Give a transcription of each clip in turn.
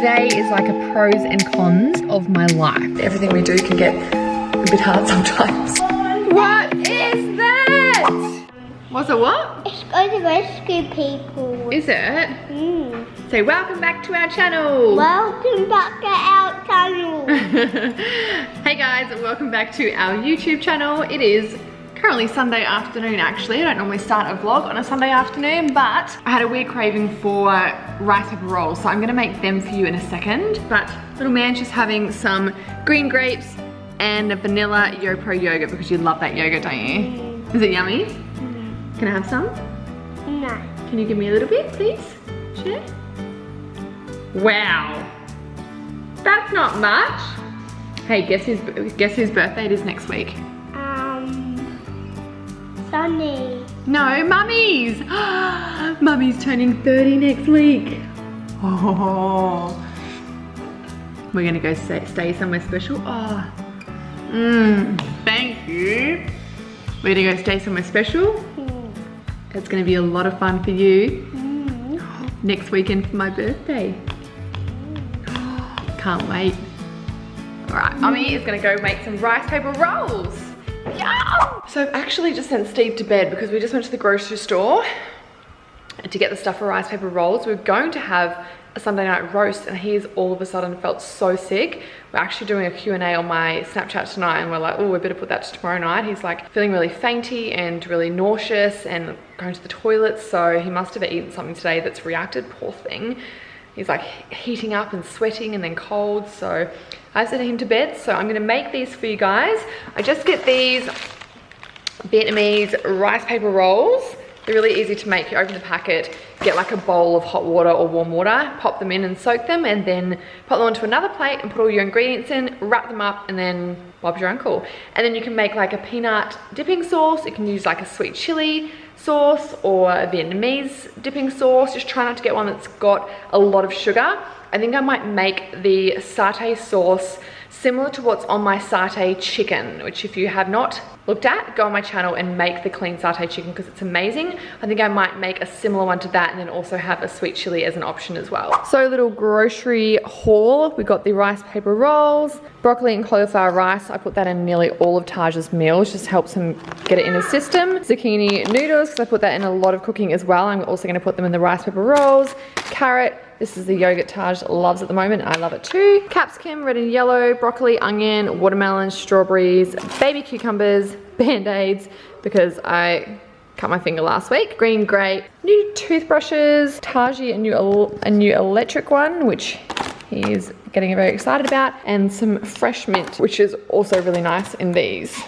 today is like a pros and cons of my life. Everything we do can get a bit hard sometimes. What is that? What's a what? It's going to rescue people. Is it? So welcome back to our channel. Welcome back to our channel. Hey guys, welcome back to our YouTube channel. It is currently Sunday afternoon actually. I don't normally start a vlog on a Sunday afternoon, but I had a weird craving for rice paper rolls, so I'm gonna make them for you in a second. But little man's just having some green grapes and a vanilla YoPro yogurt because you love that yogurt, don't you? Is it yummy? Can I have some? No. Can you give me a little bit, please? Sure. Wow. That's not much. Hey, guess whose birthday it is next week? Sunny. No, Mummy's. Mummy's turning 30 next week. Oh. We're gonna go stay somewhere special. Oh. Thank you. We're gonna go stay somewhere special. It's gonna be a lot of fun for you. Next weekend for my birthday. Can't wait. All right, Mummy is gonna go make some rice paper rolls. Yum! So I've actually just sent Steve to bed because we just went to the grocery store to get the stuff for rice paper rolls. We're going to have a Sunday night roast and he's all of a sudden felt so sick. We're actually doing a Q&A on my Snapchat tonight and we're like, oh, we better put that to tomorrow night. He's like feeling really fainty and really nauseous and going to the toilet, so he must have eaten something today that's reacted, poor thing. He's like heating up and sweating and then cold, so I sent him to bed. So I'm gonna make these for you guys. I just get these Vietnamese rice paper rolls. They're really easy to make. You open the packet, get like a bowl of hot water or warm water, pop them in and soak them, and then pop them onto another plate and put all your ingredients in, wrap them up, and then Bob's your uncle. And then you can make like a peanut dipping sauce. You can use like a sweet chili sauce or a Vietnamese dipping sauce. Just try not to get one that's got a lot of sugar. I think I might make the satay sauce similar to what's on my satay chicken, which if you have not looked at, go on my channel and make the clean satay chicken because it's amazing. I think I might make a similar one to that and then also have a sweet chili as an option as well. So little grocery haul. We got the rice paper rolls, broccoli and cauliflower rice. I put that in nearly all of Taj's meals, just helps him get it in his system. Zucchini noodles, because I put that in a lot of cooking as well. I'm also gonna put them in the rice paper rolls. Carrot, this is the yogurt Taj loves at the moment. I love it too. Capsicum, red and yellow, broccoli, onion, watermelon, strawberries, baby cucumbers, Band-Aids, because I cut my finger last week. Green grape, new toothbrushes, Taji, a new electric one, which he is getting very excited about, and some fresh mint, which is also really nice in these.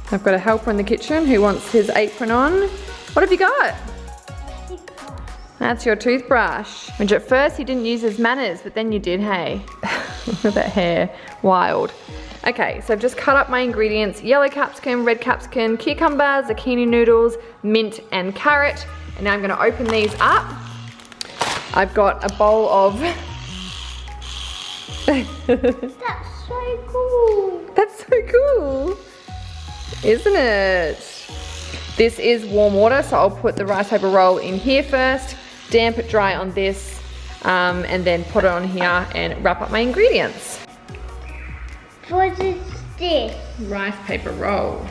I've got a helper in the kitchen who wants his apron on. What have you got? That's your toothbrush. Which at first he didn't use his manners, but then you did, hey? Look at that hair, wild. Okay, so I've just cut up my ingredients: yellow capsicum, red capsicum, cucumber, zucchini noodles, mint and carrot. And now I'm gonna open these up. I've got a bowl of... That's so cool. That's so cool. Isn't it? This is warm water, so I'll put the rice paper roll in here first, damp it dry on this, and then put it on here and wrap up my ingredients. What is this? Rice paper roll.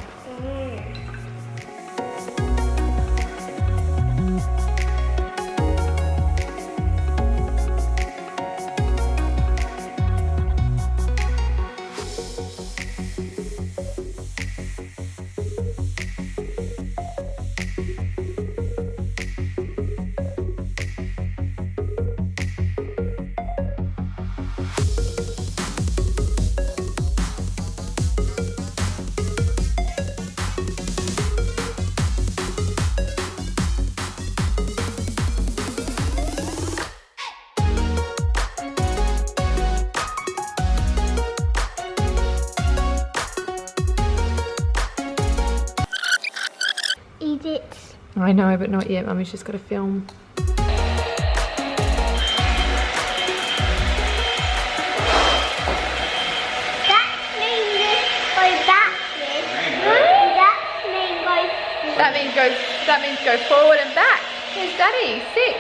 Eat it. I know, but not yet. Mummy's just got to film. That means go forward and back. Here's Daddy, sick.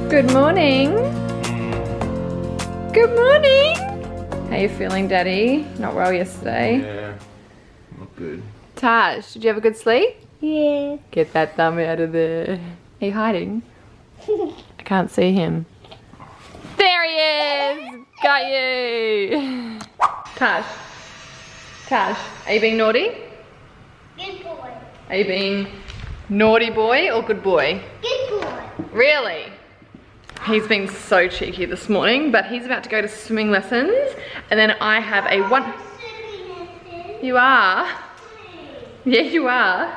Good morning. Good morning. How you feeling, Daddy? Not well yesterday. Yeah, not good. Taj, did you have a good sleep? Yeah. Get that thumb out of there. Are you hiding? I can't see him. There he is! Got you! Taj, are you being naughty? Good boy. Are you being naughty boy or good boy? Good boy. Really? He's been so cheeky this morning, but he's about to go to swimming lessons, and then I have a one... You are? Yeah, you are.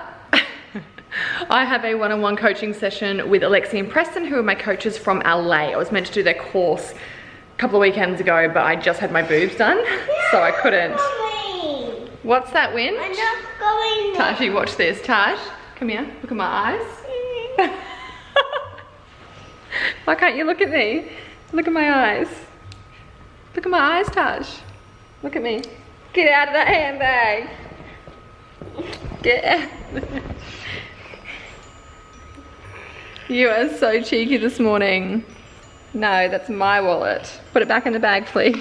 I have a one-on-one coaching session with Alexi and Preston, who are my coaches from LA. I was meant to do their course a couple of weekends ago, but I just had my boobs done, so I couldn't. What's that, Win? I'm not going. Tashi, watch this. Taj, come here. Look at my eyes. Why can't you look at me? Look at my eyes. Look at my eyes, Taj. Look at me. Get out of that handbag. Get out. You are so cheeky this morning. No, that's my wallet. Put it back in the bag, please.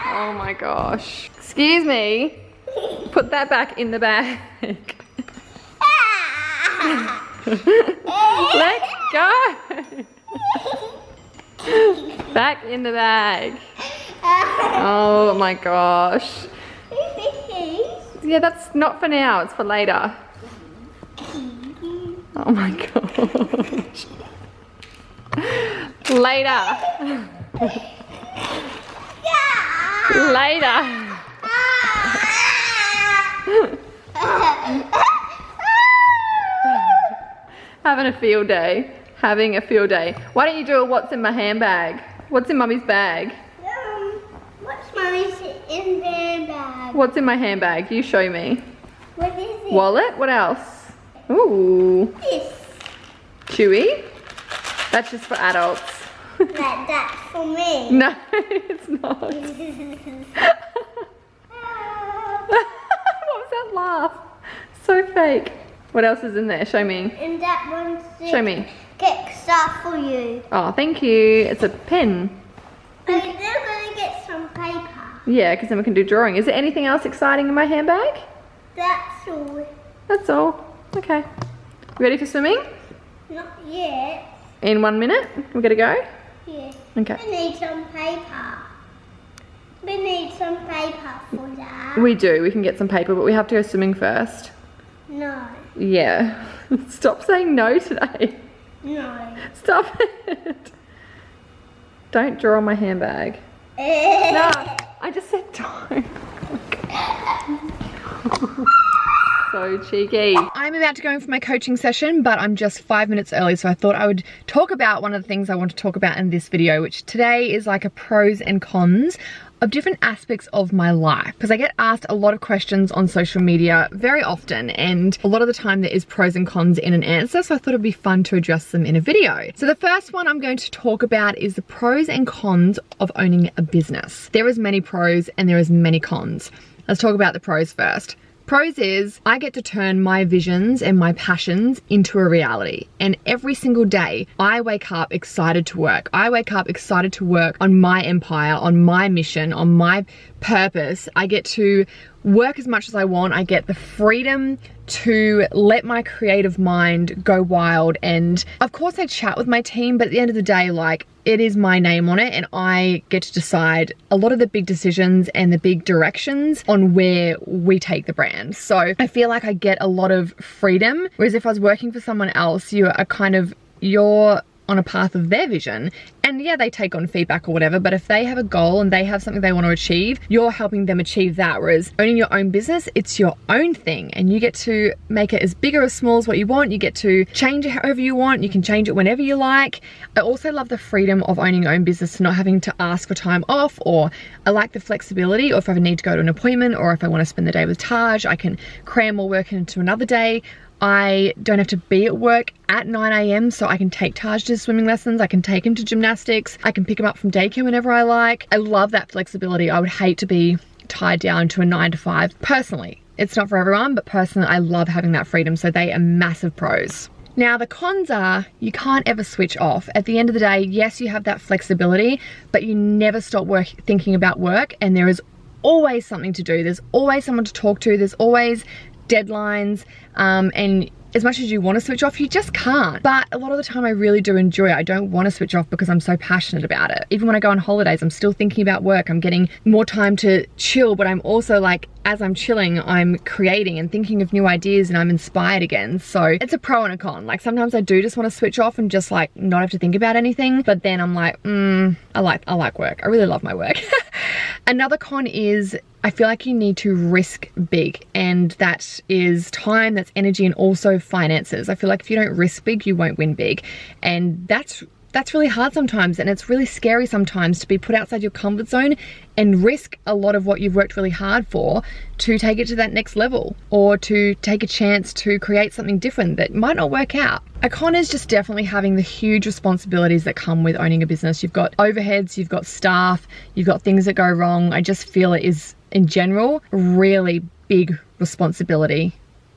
Oh my gosh. Excuse me. Put that back in the bag. Let go. Back in the bag. Oh my gosh. Yeah, that's not for now, it's for later. Oh my gosh. Later. Later. Having a field day. Having a field day. Why don't you do a what's in my handbag? What's in Mummy's bag? What's Mummy's in the handbag? What's in my handbag? You show me. What is it? Wallet? What else? Ooh. This. Chewy? That's just for adults. That's for me. No, it's not. What was that laugh? So fake. What else is in there? Show me. And that one's Show me. get stuff for you. Oh, thank you. It's a pen. And they're gonna get some paper. Yeah, because then we can do drawing. Is there anything else exciting in my handbag? That's all. That's all. Okay. You ready for swimming? Not yet. In 1 minute? We're gonna go? Yeah. Okay. We need some paper. We need some paper for that. We do. We can get some paper, but we have to go swimming first. No. Yeah. Stop saying no today. No. Stop it. Don't draw on my handbag. No, I just said don't. So cheeky. I'm about to go in for my coaching session, but I'm just 5 minutes early, so I thought I would talk about one of the things I want to talk about in this video, which today is like a pros and cons of different aspects of my life, because I get asked a lot of questions on social media very often, and a lot of the time there is pros and cons in an answer, so I thought it'd be fun to address them in a video. So the first one I'm going to talk about is the pros and cons of owning a business. There is many pros and there is many cons. Let's talk about the pros first. Pros is I get to turn my visions and my passions into a reality, and every single day I wake up excited to work. I wake up excited to work on my empire, on my mission, on my purpose. I get to work as much as I want. I get the freedom to let my creative mind go wild, and of course I chat with my team, but at the end of the day, like, it is my name on it and I get to decide a lot of the big decisions and the big directions on where we take the brand. So I feel like I get a lot of freedom, whereas if I was working for someone else, you're on a path of their vision, and yeah, they take on feedback or whatever, but if they have a goal and they have something they want to achieve, you're helping them achieve that. Whereas owning your own business, it's your own thing and you get to make it as big or as small as what you want. You get to change it however you want. You can change it whenever you like. I also love the freedom of owning your own business, to not having to ask for time off, or I like the flexibility, or if I need to go to an appointment, or if I want to spend the day with Taj, I can cram more work into another day. I don't have to be at work at 9 AM, so I can take Taj to swimming lessons, I can take him to gymnastics, I can pick him up from daycare whenever I like. I love that flexibility. I would hate to be tied down to a 9 to 5. Personally, it's not for everyone, but personally, I love having that freedom, so they are massive pros. Now, the cons are you can't ever switch off. At the end of the day, yes, you have that flexibility, but you never stop thinking about work, and there is always something to do. There's always someone to talk to. There's always deadlines, and as much as you want to switch off, you just can't. But a lot of the time I really do enjoy it. I don't want to switch off because I'm so passionate about it. Even when I go on holidays, I'm still thinking about work. I'm getting more time to chill, but I'm also like, as I'm chilling, I'm creating and thinking of new ideas, and I'm inspired again. So it's a pro and a con. Like, sometimes I do just want to switch off and just like not have to think about anything, but then I'm like, I like work. I really love my work. Another con is I feel like you need to risk big, and that is time, that's energy, and also finances. I feel like if you don't risk big, you won't win big, and that's really hard sometimes, and it's really scary sometimes to be put outside your comfort zone and risk a lot of what you've worked really hard for to take it to that next level, or to take a chance to create something different that might not work out. A con is just definitely having the huge responsibilities that come with owning a business. You've got overheads, you've got staff, you've got things that go wrong. I just feel it is, in general, really big responsibility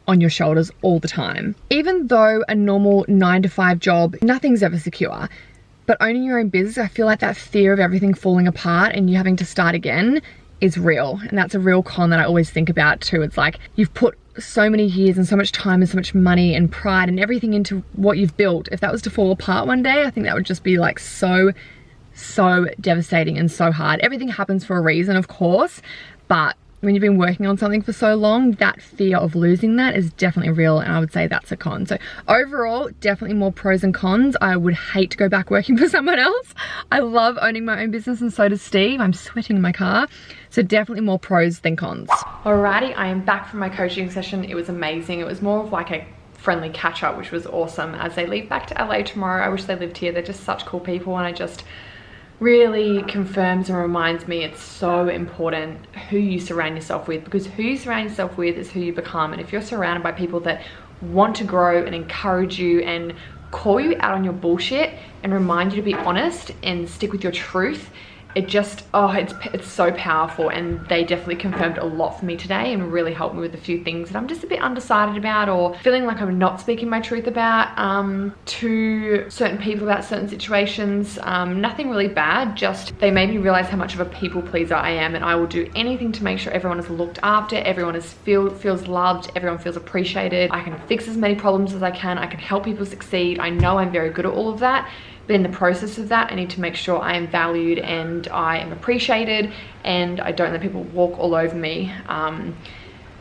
on your shoulders all the time. Even though a normal 9 to 5 job, nothing's ever secure, but owning your own business, I feel like that fear of everything falling apart and you having to start again is real. And that's a real con that I always think about too. It's like, you've put so many years and so much time and so much money and pride and everything into what you've built. If that was to fall apart one day, I think that would just be like so devastating and so hard. Everything happens for a reason, of course, but when you've been working on something for so long, that fear of losing that is definitely real, and I would say that's a con. So overall, definitely more pros and cons. I would hate to go back working for someone else. I love owning my own business, and so does Steve. I'm sweating in my car. So definitely more pros than cons. Alrighty, I am back from my coaching session. It was amazing. It was more of like a friendly catch up, which was awesome. As they leave back to LA tomorrow, I wish they lived here. They're just such cool people, and I just really confirms and reminds me it's so important who you surround yourself with, because who you surround yourself with is who you become. And if you're surrounded by people that want to grow and encourage you and call you out on your bullshit and remind you to be honest and stick with your truth, it just, oh, it's so powerful. And they definitely confirmed a lot for me today and really helped me with a few things that I'm just a bit undecided about, or feeling like I'm not speaking my truth about to certain people about certain situations. Nothing really bad, just they made me realize how much of a people pleaser I am, and I will do anything to make sure everyone is looked after, everyone feels loved, everyone feels appreciated. I can fix as many problems as I can help people succeed. I know I'm very good at all of that. But in the process of that, I need to make sure I am valued and I am appreciated, and I don't let people walk all over me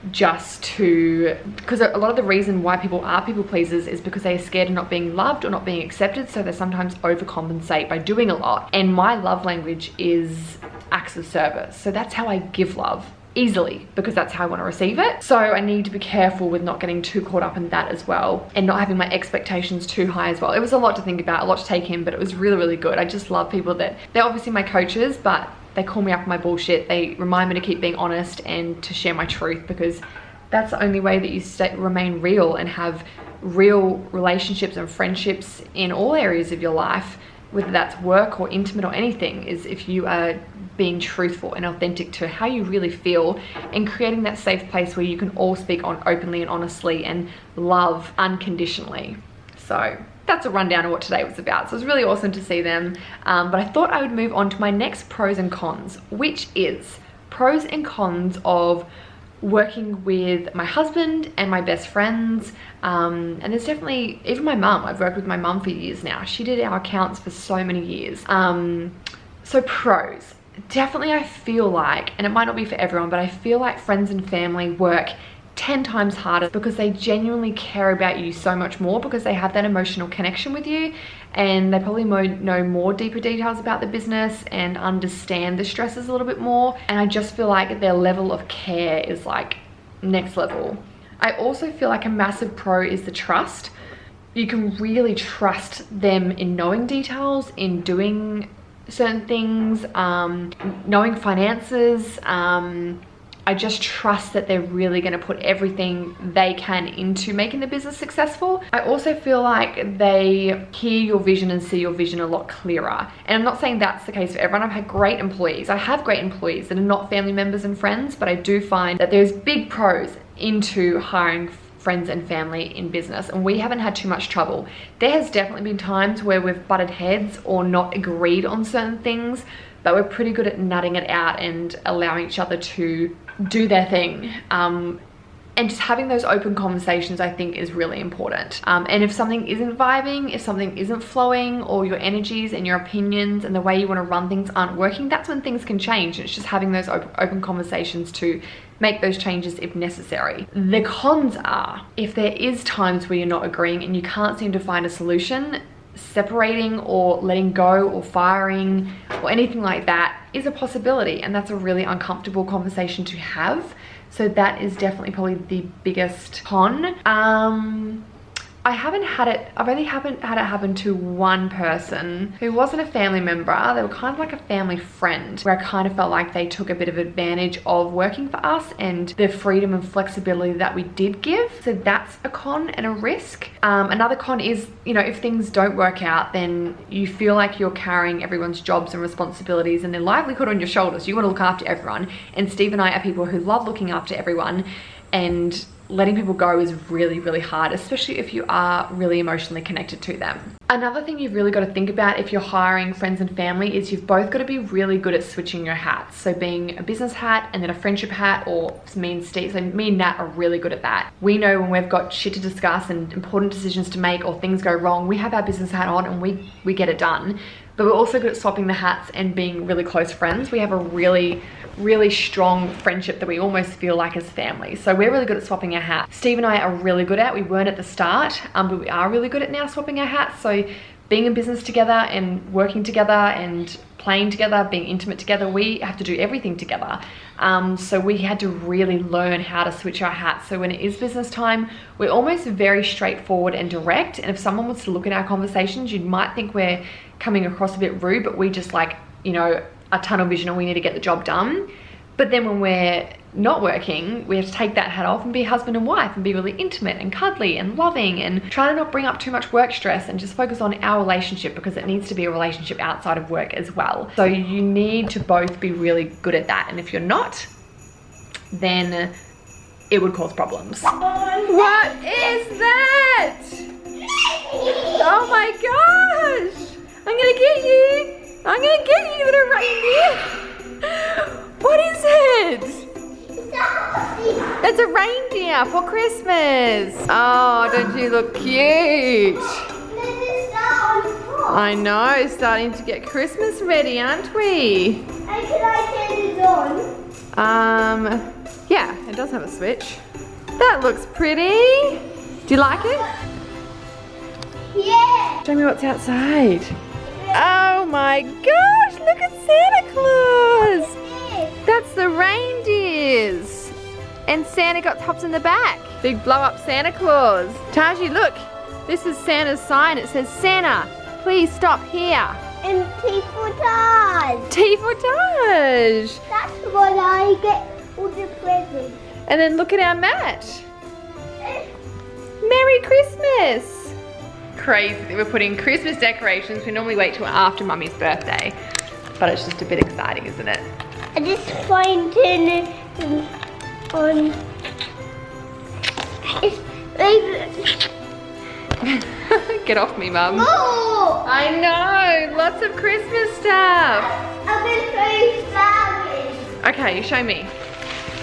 because a lot of the reason why people are people pleasers is because they are scared of not being loved or not being accepted, so they sometimes overcompensate by doing a lot. And my love language is acts of service, so that's how I give love. Easily, because that's how I want to receive it. So I need to be careful with not getting too caught up in that as well, and not having my expectations too high as well. It was a lot to think about, a lot to take in, but it was really, really good. I just love people that, they're obviously my coaches, but they call me up on my bullshit. They remind me to keep being honest and to share my truth, because that's the only way that you remain real and have real relationships and friendships in all areas of your life, whether that's work or intimate or anything, is if you are being truthful and authentic to how you really feel, and creating that safe place where you can all speak on openly and honestly and love unconditionally. So that's a rundown of what today was about. So it was really awesome to see them, but I thought I would move on to my next pros and cons, which is pros and cons of working with my husband and my best friends, and there's definitely, even my mum, I've worked with my mum for years now. She did our accounts for so many years. So pros, definitely I feel like, and it might not be for everyone, but I feel like friends and family work 10 times harder because they genuinely care about you so much more, because they have that emotional connection with you, and they probably know more deeper details about the business and understand the stresses a little bit more. And I just feel like their level of care is like next level. I also feel like a massive pro is the trust. You can really trust them in knowing details, in doing certain things, knowing finances. I just trust that they're really going to put everything they can into making the business successful. I also feel like they hear your vision and see your vision a lot clearer. And I'm not saying that's the case for everyone. I've had great employees. I have great employees that are not family members and friends, but I do find that there's big pros into hiring friends and family in business, and we haven't had too much trouble. There has definitely been times where we've butted heads or not agreed on certain things, but we're pretty good at nutting it out and allowing each other to do their thing. And just having those open conversations, I think, is really important. And if something isn't vibing, if something isn't flowing, or your energies and your opinions and the way you want to run things aren't working, that's when things can change. It's just having those open conversations to make those changes if necessary. The cons are, if there is times where you're not agreeing and you can't seem to find a solution, separating or letting go or firing or anything like that is a possibility, and that's a really uncomfortable conversation to have. So that is definitely probably the biggest con. I've only had it happen to one person who wasn't a family member. They were kind of like a family friend, where I kind of felt like they took a bit of advantage of working for us and the freedom and flexibility that we did give. So that's a con and a risk. Another con is, you know, if things don't work out, then you feel like you're carrying everyone's jobs and responsibilities and their livelihood on your shoulders. You want to look after everyone. And Steve and I are people who love looking after everyone, and letting people go is really, really hard, especially if you are really emotionally connected to them. Another thing you've really got to think about if you're hiring friends and family is you've both got to be really good at switching your hats. So being a business hat and then a friendship hat, or me and Steve, so me and Nat are really good at that. We know when we've got shit to discuss and important decisions to make, or things go wrong, we have our business hat on and we get it done. But we're also good at swapping the hats and being really close friends. We have a really strong friendship that we almost feel like as family. So we're really good at swapping our hats. Steve and I are really good at, we weren't at the start, but we are really good at now swapping our hats. So being in business together and working together and playing together, being intimate together, we have to do everything together. So we had to really learn how to switch our hats. So when it is business time, we're almost very straightforward and direct. And if someone wants to look at our conversations, you might think we're coming across a bit rude, but we just like, you know, a tunnel vision and we need to get the job done. But then when we're not working, we have to take that hat off and be husband and wife and be really intimate and cuddly and loving, and try to not bring up too much work stress and just focus on our relationship, because it needs to be a relationship outside of work as well. So you need to both be really good at that. And if you're not, then it would cause problems. What is that? Oh my gosh! I'm gonna get you! I'm gonna get you, little reindeer! What is it? It's a reindeer for Christmas. Oh, don't you look cute? I know, it's starting to get Christmas ready, aren't we? And can I turn it on? Yeah, it does have a switch. That looks pretty. Do you like it? Yeah. Show me what's outside. Oh my gosh, look at Santa Claus. That's the reindeers. And Santa got tops in the back. Big blow up Santa Claus. Taji, look. This is Santa's sign. It says, Santa, please stop here. And T for Taj. T for Taj. That's what I get all the presents. And then look at our mat. Merry Christmas. Crazy that we're putting Christmas decorations. We normally wait till after Mummy's birthday, but it's just a bit exciting, isn't it? I just find it on. Get off me, Mum. Oh! I know, lots of Christmas stuff. I'm gonna show you flowers. Okay, show me.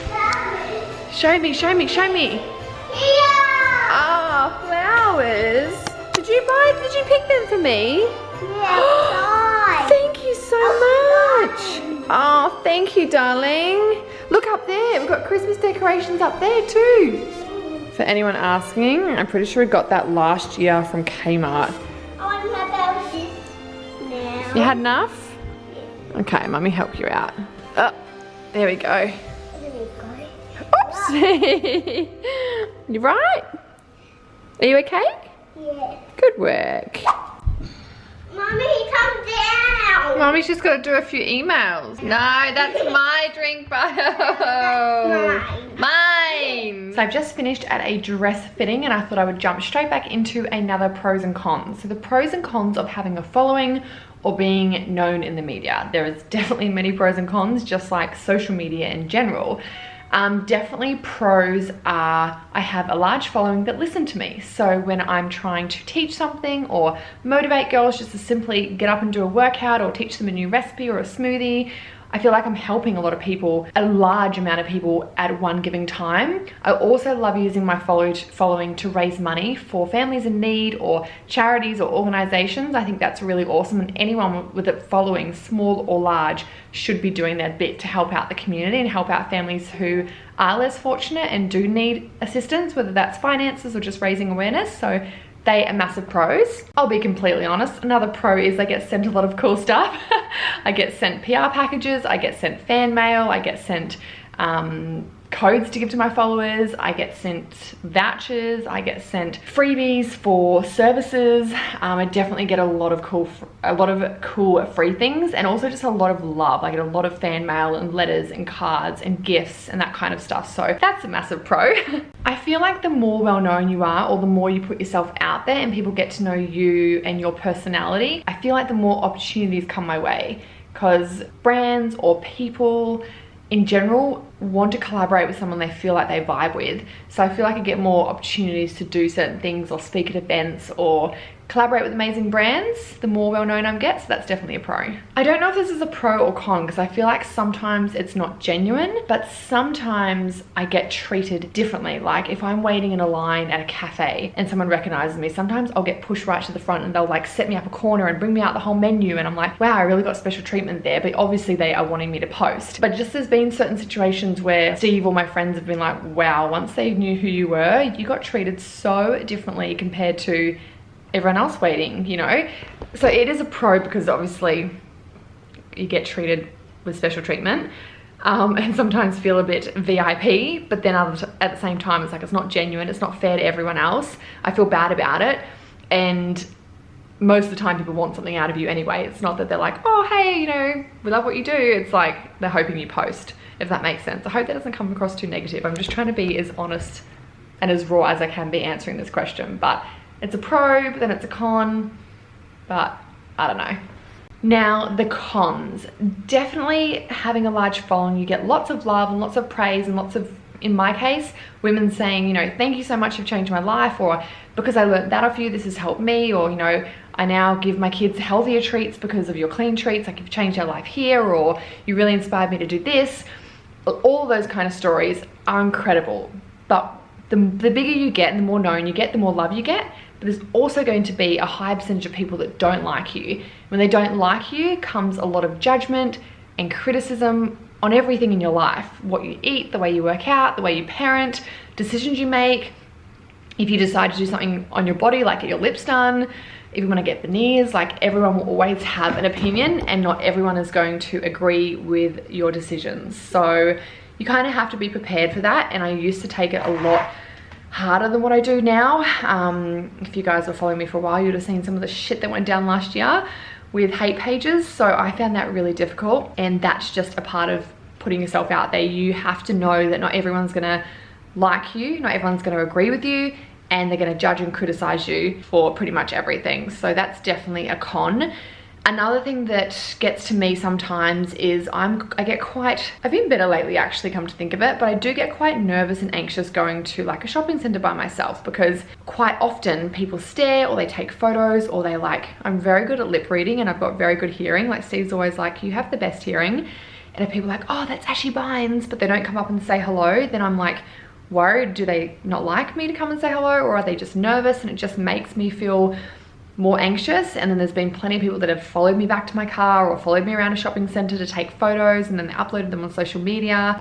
Flowers. Show me, show me, show me. Yeah. Ah, flowers. Did you pick them for me? Yeah. Thank you so much. Oh, thank you, darling. Look up there. We've got Christmas decorations up there too. For anyone asking, I'm pretty sure we got that last year from Kmart. I want to have this now. You had enough? Okay, Mummy help you out. Oh, there we go. There we go. Oopsie. You right? Are you okay? Yeah. Good work. Mommy, come down. Mummy's just got to do a few emails. No, that's my drink bottle. Mine. So I've just finished at a dress fitting and I thought I would jump straight back into another pros and cons. So the pros and cons of having a following or being known in the media. There is definitely many pros and cons, just like social media in general. Definitely pros are I have a large following that listen to me. So when I'm trying to teach something or motivate girls just to simply get up and do a workout or teach them a new recipe or a smoothie, I feel like I'm helping a lot of people, a large amount of people at one given time. I also love using my following to raise money for families in need or charities or organizations. I think that's really awesome, and anyone with a following, small or large, should be doing their bit to help out the community and help out families who are less fortunate and do need assistance, whether that's finances or just raising awareness. So they are massive pros. I'll be completely honest. Another pro is I get sent a lot of cool stuff. I get sent PR packages, I get sent fan mail, I get sent codes to give to my followers, I get sent vouchers, I get sent freebies for services. I definitely get a lot of cool free things, and also just a lot of love. I get a lot of fan mail and letters and cards and gifts and that kind of stuff. So that's a massive pro. I feel like the more well-known you are, or the more you put yourself out there and people get to know you and your personality, I feel like the more opportunities come my way, because brands or people in general want to collaborate with someone they feel like they vibe with. So I feel like I get more opportunities to do certain things or speak at events or collaborate with amazing brands the more well-known I get. So that's definitely a pro. I don't know if this is a pro or con, because I feel like sometimes it's not genuine, but sometimes I get treated differently. Like if I'm waiting in a line at a cafe and someone recognizes me, sometimes I'll get pushed right to the front and they'll like set me up a corner and bring me out the whole menu, and I'm like, wow, I really got special treatment there. But obviously they are wanting me to post. But just there's been certain situations where Steve or my friends have been like, wow, once they knew who you were, you got treated so differently compared to everyone else waiting, you know? So it is a pro, because obviously you get treated with special treatment, and sometimes feel a bit VIP, but then at the same time, it's like, it's not genuine, it's not fair to everyone else. I feel bad about it, and most of the time people want something out of you anyway. It's not that they're like, oh, hey, you know, we love what you do. It's like, they're hoping you post, if that makes sense. I hope that doesn't come across too negative. I'm just trying to be as honest and as raw as I can be answering this question, but it's a pro, but then it's a con, but I don't know. Now, the cons. Definitely having a large following, you get lots of love and lots of praise and lots of, in my case, women saying, you know, thank you so much, you've changed my life, or because I learned that off you, this has helped me, or, you know, I now give my kids healthier treats because of your clean treats, like you've changed our life here, or you really inspired me to do this. All those kind of stories are incredible, but the bigger you get and the more known you get, the more love you get. But there's also going to be a high percentage of people that don't like you. When they don't like you, comes a lot of judgment and criticism on everything in your life. What you eat, the way you work out, the way you parent, decisions you make. If you decide to do something on your body, like get your lips done, if you want to get veneers, like everyone will always have an opinion, and not everyone is going to agree with your decisions. So you kind of have to be prepared for that, and I used to take it a lot harder than what I do now. If you guys were following me for a while, you'd have seen some of the shit that went down last year with hate pages. So I found that really difficult, and that's just a part of putting yourself out there. You have to know that not everyone's gonna like you, not everyone's gonna agree with you, and they're gonna judge and criticize you for pretty much everything. So that's definitely a con. Another thing that gets to me sometimes is I've been better lately actually, come to think of it, but I do get quite nervous and anxious going to like a shopping center by myself, because quite often people stare or they take photos, or they like, I'm very good at lip reading and I've got very good hearing. Like Steve's always like, you have the best hearing. And if people are like, oh, that's Ashy Bynes, but they don't come up and say hello, then I'm like worried, do they not like me to come and say hello, or are they just nervous? And it just makes me feel more anxious. And then there's been plenty of people that have followed me back to my car or followed me around a shopping center to take photos, and then they uploaded them on social media.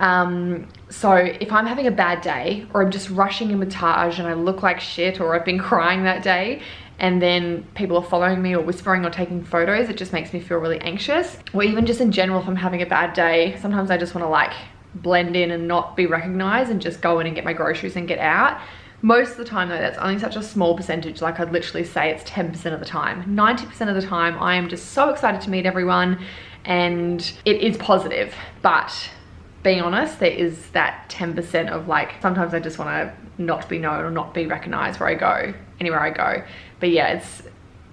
So if I'm having a bad day, or I'm just rushing in with Taj and I look like shit, or I've been crying that day, and then people are following me or whispering or taking photos, it just makes me feel really anxious. Or even just in general, if I'm having a bad day, sometimes I just want to like blend in and not be recognized and just go in and get my groceries and get out. Most of the time though, that's only such a small percentage. Like I'd literally say it's 10% of the time. 90% of the time, I am just so excited to meet everyone, and it is positive. But being honest, there is that 10% of like, sometimes I just want to not be known or not be recognized anywhere I go. But yeah,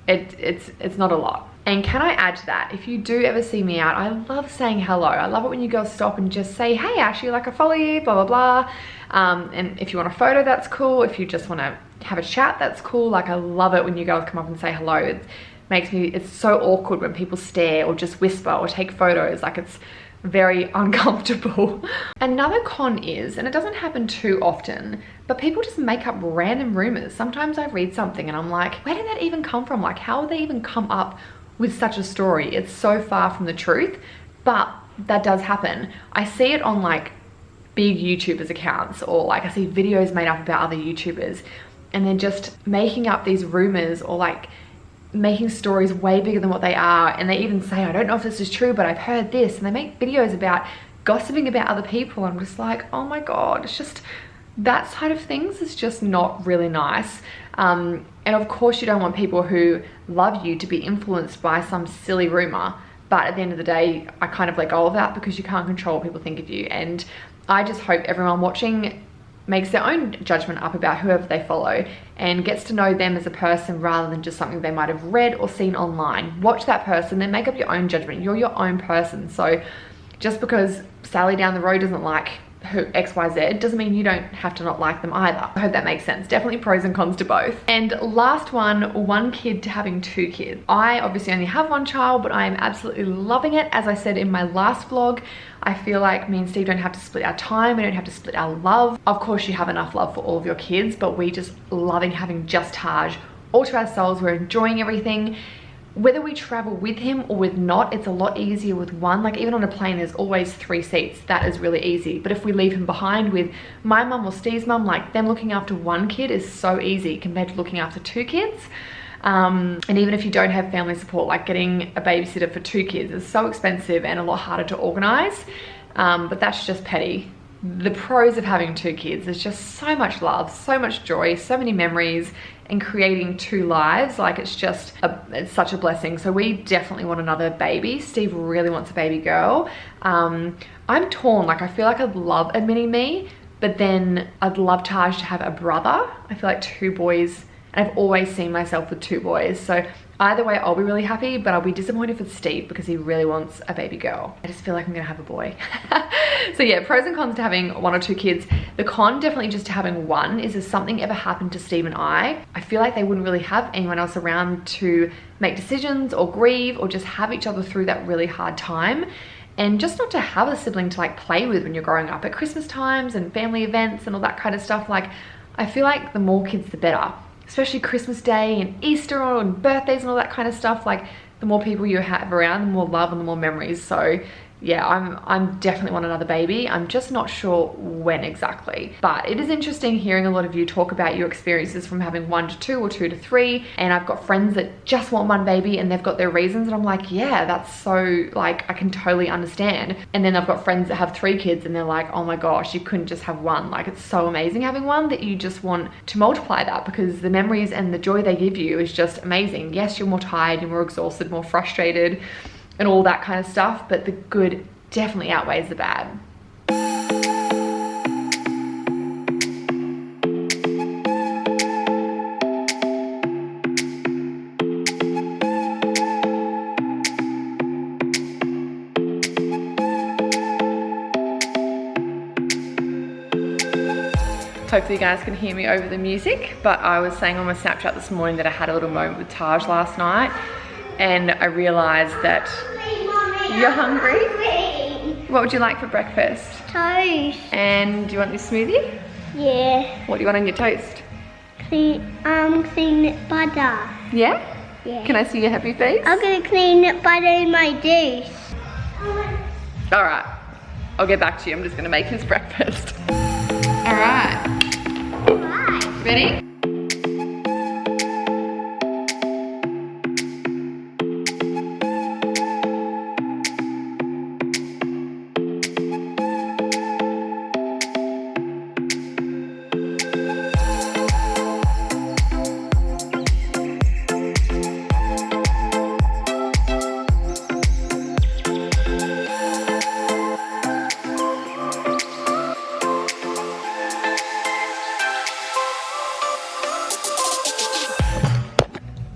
it's not a lot. And can I add to that, if you do ever see me out, I love saying hello. I love it when you girls stop and just say, hey Ashy, like I follow you, blah, blah, blah. And if you want a photo, that's cool. If you just want to have a chat, that's cool. Like I love it when you girls come up and say hello. It makes me, it's so awkward when people stare or just whisper or take photos. Like it's very uncomfortable. Another con is, and it doesn't happen too often, but people just make up random rumors. Sometimes I read something and I'm like, where did that even come from? Like how would they even come up with such a story? It's so far from the truth, but that does happen. I see it on like big YouTubers accounts, or like I see videos made up about other YouTubers, and they're just making up these rumors or like making stories way bigger than what they are. And they even say, I don't know if this is true, but I've heard this. And they make videos about gossiping about other people. I'm just like, oh my God, it's just, that side of things is just not really nice. And of course you don't want people who love you to be influenced by some silly rumor. But at the end of the day, I kind of let go of that, because you can't control what people think of you. And I just hope everyone watching makes their own judgment up about whoever they follow and gets to know them as a person rather than just something they might have read or seen online. Watch that person, then make up your own judgment. You're your own person. So just because Sally down the road doesn't like who XYZ doesn't mean you don't have to not like them either. I hope that makes sense. Definitely pros and cons to both. And last one kid to having 2 kids. I obviously only have 1 child, but I am absolutely loving it. As I said in my last vlog, I feel like me and Steve don't have to split our time. We don't have to split our love. Of course you have enough love for all of your kids, but we just loving having just Taj all to ourselves. We're enjoying everything. Whether we travel with him or with not, it's a lot easier with 1. Like even on a plane, there's always 3 seats. That is really easy. But if we leave him behind with my mum or Steve's mum, like them looking after 1 kid is so easy compared to looking after 2 kids. And even if you don't have family support, like getting a babysitter for 2 kids is so expensive and a lot harder to organize. But that's just petty. The pros of having 2 kids is just so much love, so much joy, so many memories, and creating 2 lives. Like it's just it's such a blessing. So we definitely want another baby. Steve really wants a baby girl. I'm torn. Like I feel like I'd love a mini me, but then I'd love Taj to have a brother. I feel like 2 boys, and I've always seen myself with 2 boys. So either way, I'll be really happy, but I'll be disappointed with Steve because he really wants a baby girl. I just feel like I'm gonna have a boy. So yeah, pros and cons to having 1 or 2 kids. The con definitely just to having 1 is if something ever happened to Steve and I feel like they wouldn't really have anyone else around to make decisions or grieve or just have each other through that really hard time. And just not to have a sibling to like play with when you're growing up at Christmas times and family events and all that kind of stuff. Like I feel like the more kids, the better. Especially Christmas Day and Easter and birthdays and all that kind of stuff. Like the more people you have around, the more love and the more memories. So yeah, I'm definitely want another baby. I'm just not sure when exactly. But it is interesting hearing a lot of you talk about your experiences from having 1 to 2 or 2 to 3. And I've got friends that just want 1 baby and they've got their reasons. And I'm like, yeah, that's so like, I can totally understand. And then I've got friends that have 3 kids and they're like, oh my gosh, you couldn't just have 1. Like it's so amazing having 1 that you just want to multiply that, because the memories and the joy they give you is just amazing. Yes, you're more tired, you're more exhausted, more frustrated, and all that kind of stuff, but the good definitely outweighs the bad. Hopefully you guys can hear me over the music, but I was saying on my Snapchat this morning that I had a little moment with Taj last night, and I realized that... You're hungry? What would you like for breakfast? Toast. And do you want this smoothie? Yeah. What do you want on your toast? Clean butter. Yeah? Yeah. Can I see your happy face? I'm gonna clean butter in my dish. Alright. I'll get back to you. I'm just gonna make his breakfast. Alright. Right. Ready?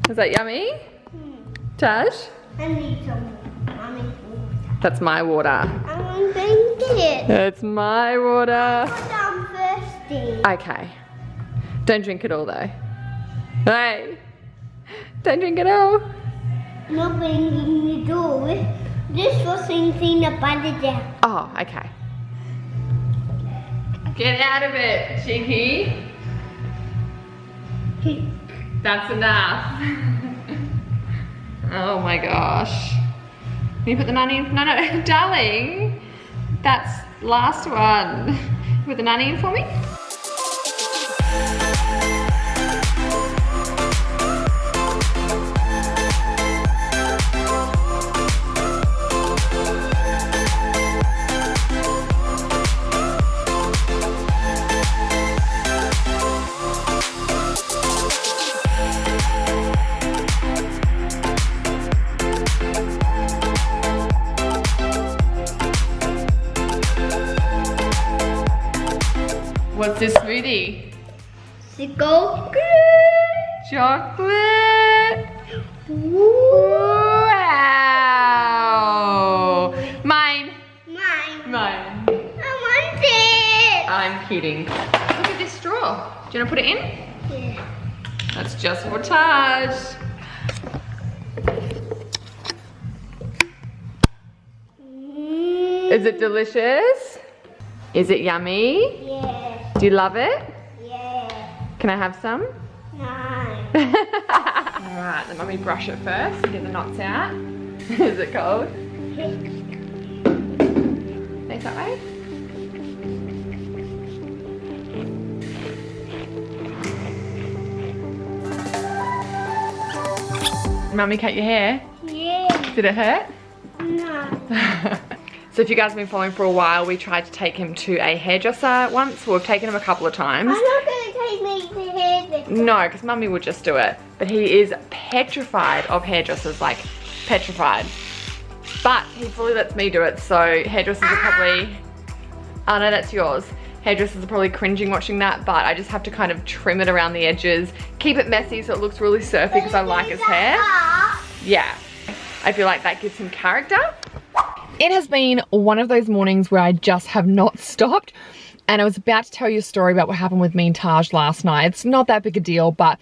Is that yummy? Taj? I need some mommy water. That's my water. I'm going to get it. It's my water. But I'm thirsty. Okay. Don't drink it all though. Hey! Don't drink it all. Not bringing the door. This was thinking the butter down. Oh, okay. Get out of it, cheeky. That's enough. Oh my gosh. Can you put the nanny in? No, no, darling. That's last one. Put the nanny in for me. What's this smoothie? Go. Chocolate. Wow. Mine. Mine. Mine. I want it. I'm kidding. Look at this straw. Do you want to put it in? Yeah. That's just for Taj. Is it delicious? Is it yummy? Yeah. Do you love it? Yeah. Can I have some? No. Alright, let mommy brush it first and get the knots out. Is it cold? Face that way. Mummy cut your hair? Yeah. Did it hurt? No. So if you guys have been following for a while, we tried to take him to a hairdresser once. Well, we've taken him a couple of times. I'm not going to take me to hairdresser. No, because Mummy would just do it. But he is petrified of hairdressers, like petrified. But he fully lets me do it, so hairdressers are probably... Oh no, that's yours. Hairdressers are probably cringing watching that, but I just have to kind of trim it around the edges, keep it messy so it looks really surfy because I like his hair. Yeah, I feel like that gives him character. It has been one of those mornings where I just have not stopped, and I was about to tell you a story about what happened with me and Taj last night. It's not that big a deal, but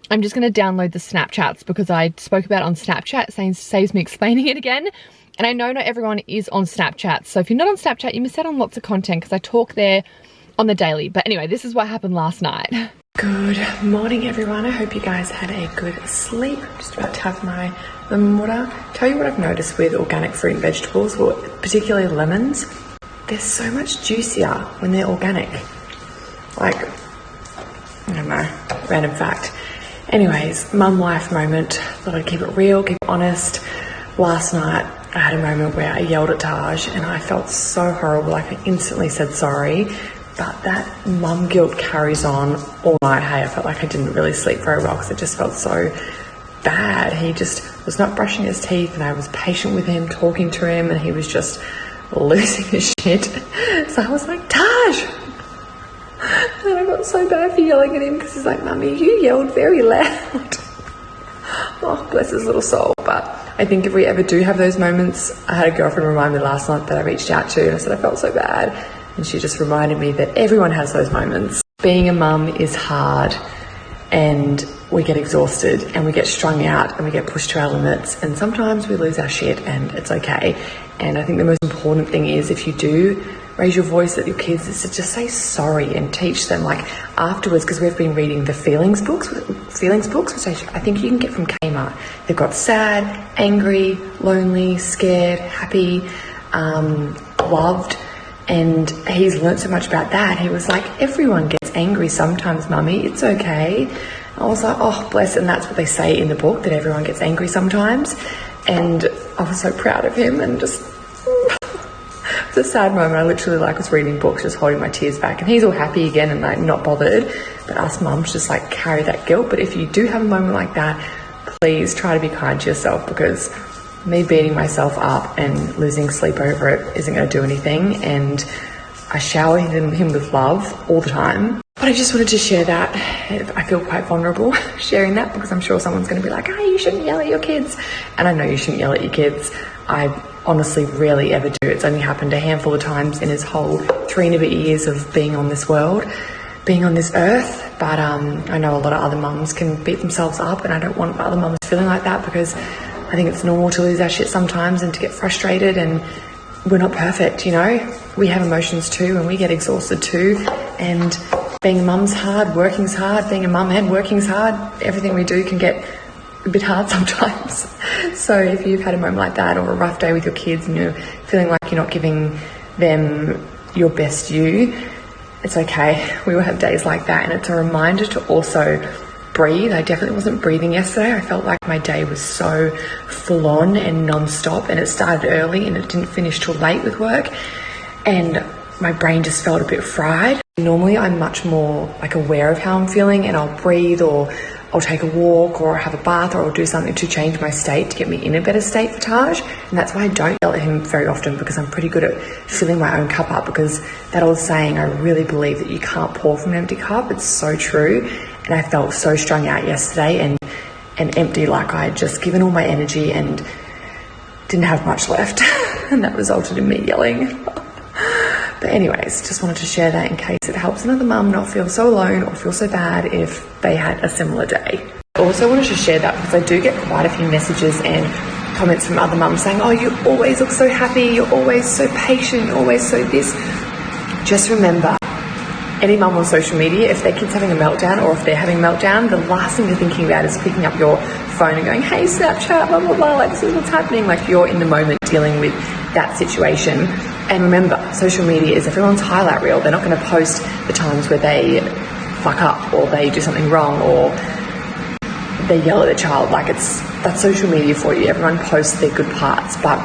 I'm just going to download the Snapchats because I spoke about it on Snapchat, saves me explaining it again. And I know not everyone is on Snapchat, so if you're not on Snapchat, you miss out on lots of content because I talk there on the daily. But anyway, this is what happened last night. Good morning, everyone. I hope you guys had a good sleep. I'm just about to have my lemon water. Tell you what I've noticed with organic fruit and vegetables, well, particularly lemons, they're so much juicier when they're organic. Like, I don't know, random fact. Anyways, mum life moment. Thought I'd keep it real, keep it honest. Last night, I had a moment where I yelled at Taj and I felt so horrible. Like I instantly said sorry, but that mum guilt carries on all night. Hey, I felt like I didn't really sleep very well because it just felt so bad. He just was not brushing his teeth and I was patient with him, talking to him, and he was just losing his shit. So I was like, Taj! And I got so bad for yelling at him because he's like, Mummy, you yelled very loud. Oh, bless his little soul. But I think if we ever do have those moments, I had a girlfriend remind me last night that I reached out to and I said I felt so bad. And she just reminded me that everyone has those moments. Being a mum is hard. and we get exhausted and we get strung out and we get pushed to our limits, and sometimes we lose our shit, and it's okay. And I think the most important thing is, if you do raise your voice at your kids, is to just say sorry and teach them, like, afterwards, because we've been reading the feelings books, which I think you can get from Kmart. They've got sad, angry, lonely, scared, happy, loved, and he's learned so much about that. He was like, everyone gets angry sometimes, mummy, it's okay. I was like, oh, bless. And that's what they say in the book, that everyone gets angry sometimes. And I was so proud of him, and just it's a sad moment. I literally was reading books, just holding my tears back, and he's all happy again and like not bothered. But us mums just like carry that guilt. But if you do have a moment like that, please try to be kind to yourself, because me beating myself up and losing sleep over it isn't going to do anything. And I shower him with love all the time. But I just wanted to share that. I feel quite vulnerable sharing that, because I'm sure someone's going to be like, hey, you shouldn't yell at your kids. And I know you shouldn't yell at your kids. I honestly rarely ever do. It's only happened a handful of times in his whole 3 and a bit years of being on this world, being on this earth. But I know a lot of other mums can beat themselves up, and I don't want other mums feeling like that, because I think it's normal to lose our shit sometimes and to get frustrated, and we're not perfect, you know? We have emotions too, and we get exhausted too. And being a mum's hard, working's hard, being a mum and working's hard. Everything we do can get a bit hard sometimes. So if you've had a moment like that, or a rough day with your kids, and you're feeling like you're not giving them your best you, it's okay. We will have days like that, and it's a reminder to also breathe. I definitely wasn't breathing yesterday. I felt like my day was so full on and non-stop, and it started early and it didn't finish till late with work, and my brain just felt a bit fried. Normally I'm much more like aware of how I'm feeling, and I'll breathe, or I'll take a walk, or have a bath, or I'll do something to change my state to get me in a better state for Taj. And that's why I don't yell at him very often, because I'm pretty good at filling my own cup up, because that old saying, I really believe that you can't pour from an empty cup. It's so true. And I felt so strung out yesterday and empty, like I had just given all my energy and didn't have much left. And that resulted in me yelling. But anyways, just wanted to share that in case it helps another mum not feel so alone or feel so bad if they had a similar day. I also wanted to share that because I do get quite a few messages and comments from other mums saying, oh, you always look so happy, you're always so patient, you're always so this. Just remember, any mum on social media, if their kid's having a meltdown, or if they're having a meltdown, the last thing they're thinking about is picking up your phone and going, hey, Snapchat, blah, blah, blah, like this is what's happening. Like, you're in the moment dealing with that situation. And remember, social media is everyone's highlight reel. They're not going to post the times where they fuck up, or they do something wrong, or they yell at a child. Like, that's social media for you. Everyone posts their good parts, but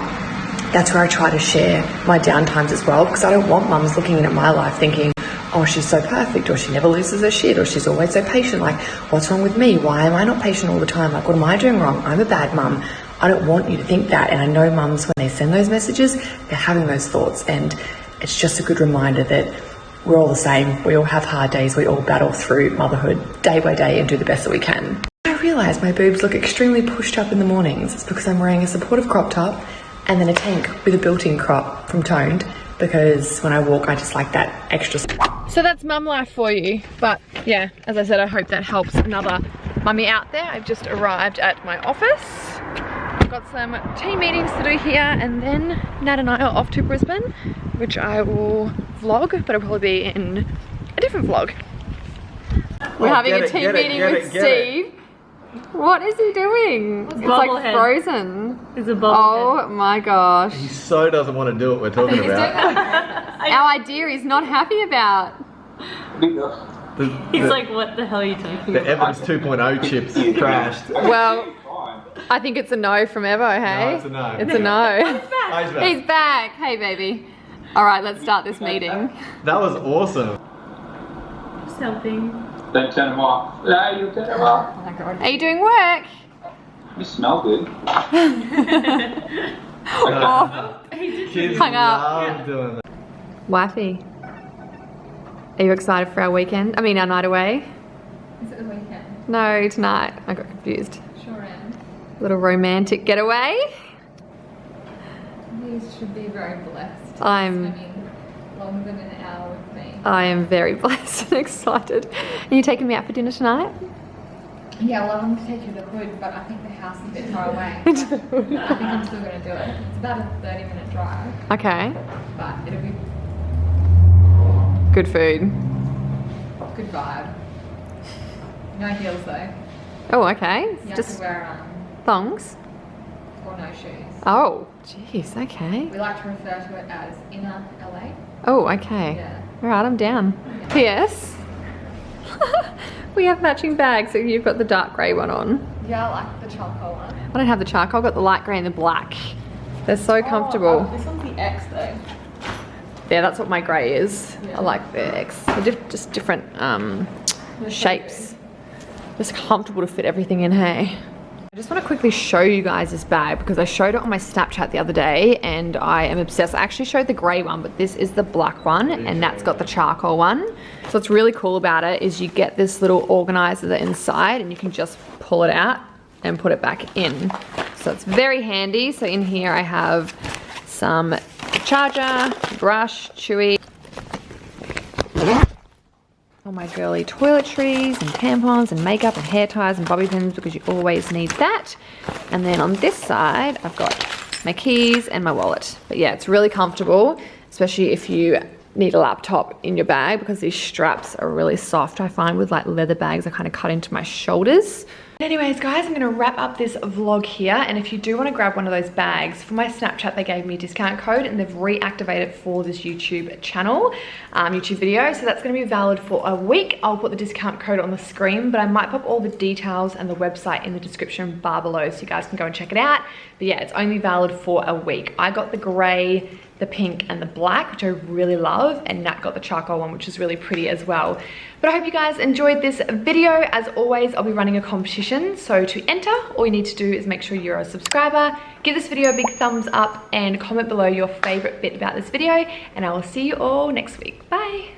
that's where I try to share my downtimes as well, because I don't want mums looking in at my life thinking, oh, she's so perfect, or she never loses her shit, or she's always so patient. Like, what's wrong with me? Why am I not patient all the time? Like, what am I doing wrong? I'm a bad mum. I don't want you to think that. And I know mums, when they send those messages, they're having those thoughts. And it's just a good reminder that we're all the same. We all have hard days. We all battle through motherhood day by day and do the best that we can. I realise my boobs look extremely pushed up in the mornings. It's because I'm wearing a supportive crop top and then a tank with a built-in crop from Toned, because when I walk, I just like that extra. So that's mum life for you. But yeah, as I said, I hope that helps another mummy out there. I've just arrived at my office. I've got some team meetings to do here, and then Nat and I are off to Brisbane, which I will vlog, but it'll probably be in a different vlog. We're having a team meeting with Steve. What is he doing? It's like frozen. It's a bubble. Oh my gosh. He so doesn't want to do what we're talking about. Our idea he's not happy about. He's like, what the hell are you talking about? The Evans 2.0 chips crashed. Well, I think it's a no from Evo, hey? No, it's a no. It's a no. He's back. He's back. Hey, baby. All right, let's start this meeting. That was awesome. Something. Don't turn them off. No, you'll turn them off. Are you doing work? You smell good. Kids hung up. love doing that. Wifey, are you excited for our weekend? I mean, our night away? Is it the weekend? No, tonight. I got confused. Sure am. Little romantic getaway. You should be very blessed. I'm Spending longer than an hour with me. I am very blessed and excited. Are you taking me out for dinner tonight? Yeah, well, I wanted to take you to the hood, but I think the house is a bit far away. I think I'm still going to do it. It's about a 30-minute drive, Okay. but it'll be Good food. good vibe. No heels though. Oh, okay. You have Just to wear thongs. or no shoes. Oh, jeez, okay. We like to refer to it as inner LA. Oh, okay. Yeah. All right, I'm down. P.S. We have matching bags, so you've got the dark grey one on. Yeah, I like the charcoal one. I don't have the charcoal, I've got the light grey and the black. They're so comfortable. This one's the X though. Yeah, that's what my grey is. Yeah. I like the X. They're just different shapes. Just comfortable to fit everything in, hey? I just want to quickly show you guys this bag because I showed it on my Snapchat the other day and I am obsessed. I actually showed the grey one, but this is the black one and that's got the charcoal one. So what's really cool about it is you get this little organizer inside and you can just pull it out and put it back in. So it's very handy. So in here I have some charger, brush, chewy, all my girly toiletries and tampons and makeup and hair ties and bobby pins because you always need that. And then on this side, I've got my keys and my wallet. But yeah, it's really comfortable, especially if you need a laptop in your bag because these straps are really soft. I find with like leather bags, I kind of cut into my shoulders. Anyways, guys, I'm gonna wrap up this vlog here. And if you do wanna grab one of those bags, for my Snapchat, they gave me a discount code and they've reactivated for this YouTube channel, YouTube video. So that's gonna be valid for a week. I'll put the discount code on the screen, but I might pop all the details and the website in the description bar below so you guys can go and check it out. But yeah, it's only valid for a week. I got the gray, the pink and the black, which I really love, and Nat got the charcoal one, which is really pretty as well. But I hope you guys enjoyed this video. As always, I'll be running a competition, so to enter, all you need to do is make sure you're a subscriber, give this video a big thumbs up, and comment below your favorite bit about this video, and I will see you all next week. Bye.